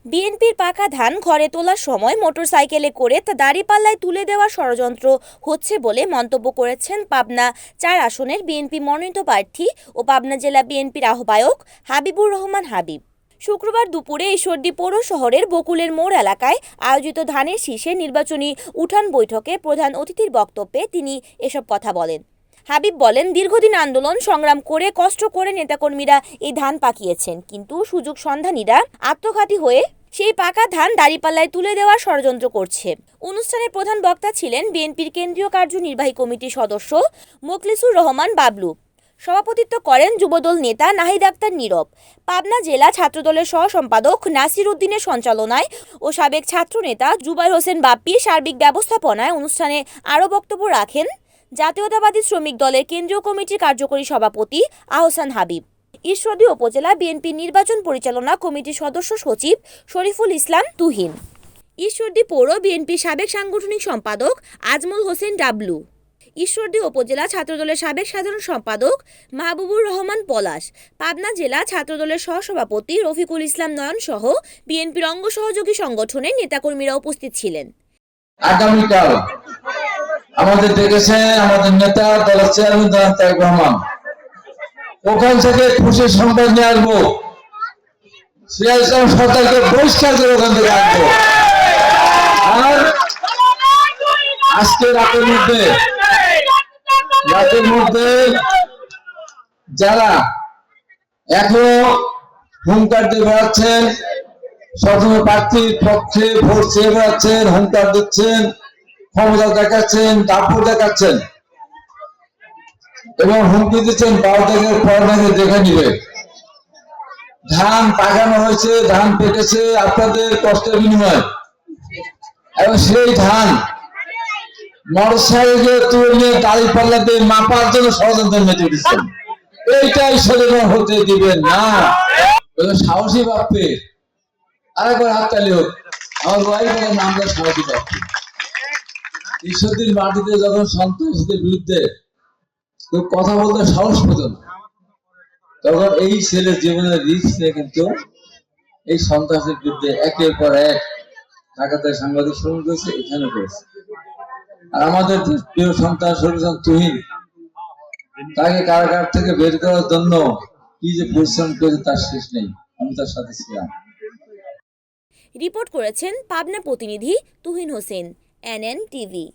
বিএনপির পাকা ধান ঘরে তোলার সময় মোটরসাইকেলে করে তা দাঁড়িপাল্লায় তুলে দেওয়ার ষড়যন্ত্র হচ্ছে বলে মন্তব্য করেছেন পাবনা ৪ আসনের বিএনপি মনোনীত প্রার্থী ও পাবনা জেলা বিএনপির আহ্বায়ক হাবিবুর রহমান হাবিব। শুক্রবার দুপুরে ঈশ্বরদী পৌর শহরের বকুলের মোড় এলাকায় আয়োজিত ধানের শীষে নির্বাচনী উঠান বৈঠকে প্রধান অতিথির বক্তব্যে তিনি এসব কথা বলেন। হাবিব বলেন, দীর্ঘদিন আন্দোলন সংগ্রাম করে কষ্ট করে নেতাকর্মীরা এই ধান পাকিয়েছেন, কিন্তু সুযোগ সন্ধানীরা আত্মঘাতী হয়ে সেই পাকা ধান দাঁড়িপাল্লায় তুলে দেওয়ার ষড়যন্ত্র করছে। অনুষ্ঠানে প্রধান বক্তা ছিলেন বিএনপির কেন্দ্রীয় কার্যনির্বাহী কমিটির সদস্য মোখলেসুর রহমান বাবলু। সভাপতিত্ব করেন যুবদল নেতা নাহিদ আক্তার নীরব। পাবনা জেলা ছাত্রদলের সহ সম্পাদক নাসির উদ্দিনের সঞ্চালনায় ও সাবেক ছাত্রনেতা জুবাইর হোসেন বাপ্পির সার্বিক ব্যবস্থাপনায় অনুষ্ঠানে আরও বক্তব্য রাখেন জাতীয়তাবাদী শ্রমিক দলের কেন্দ্রীয় কমিটির কার্যকরী সভাপতি আহসান হাবিব, ঈশ্বরদী উপজেলা বিএনপি নির্বাচন পরিচালনা কমিটির সদস্য সচিব শরীফুল ইসলাম তুহিন, ঈশ্বরদী পৌর বিএনপির সাবেক সাংগঠনিক সম্পাদক আজমল হোসেন ডাবলু, ঈশ্বরদী উপজেলা ছাত্রদলের সাবেক সাধারণ সম্পাদক মাহবুবুর রহমান পলাশ, পাবনা জেলা ছাত্রদলের সহসভাপতি রফিকুল ইসলাম নয়ন সহ বিএনপির অঙ্গ সহযোগী সংগঠনের নেতাকর্মীরা উপস্থিত ছিলেন। আগামীকাল আমাদের ডেকেছে আমাদের নেতা দলের চেয়ারম্যান তারেক রহমান, ওখান থেকে খুশির সংবাদ নিয়ে আসবো। সিরাজ ইসলাম সরকারকে বহিষ্কার করে ওখান থেকে আসবো। আর আজকে রাতের মধ্যে যারা এখনো হুঙ্কার দিয়ে বেড়াচ্ছেন, প্রথমে প্রার্থীর পক্ষে ভোট চেয়ে বেড়াচ্ছেন, হুঙ্কার দিচ্ছেন, ক্ষমতা দেখাচ্ছেন, দাপট দেখাচ্ছেন এবং হুমকি দিচ্ছেন, পরটাকে দেখে নিবে। ধান পাকানো হয়েছে, ধান পেকেছে আপনাদের কষ্টের বিনিময়ে, এবং সেই ধান মোটরসাইকেলে তুলে নিয়ে দাঁড়িপাল্লাতে মাপার জন্য ষড়যন্ত্র মেতে দিচ্ছেন। এইটাই ষড়যন্ত্র হতে দিবেন না। সাহসী বাপ্পে আরেকবার হাততালি হোক। আমার ভাই আমরা সাহসী বাপ্পে ঈশ্বরদীর মাটিতে যখন সন্ত্রাসীদের বিরুদ্ধে কথা বলতে সাহস পেত না, তখন এই ছেলের জীবনের রিস্ক নিয়ে কিন্তু এই সন্ত্রাসের বিরুদ্ধে একের পর এক ঢাকাতে সাংবাদিক সম্মেলন করেছে, এখানে করেছে। আর আমাদের প্রিয় সন্তান শরীফুল তুহিন, তাকে কারাগার থেকে বের করার জন্য কি যে পরিশ্রম করেছে তার শেষ নেই। আমি তার সাথে ছিলাম। রিপোর্ট করেছেন পাবনা প্রতিনিধি তুহিন হোসেন, NN টিভি।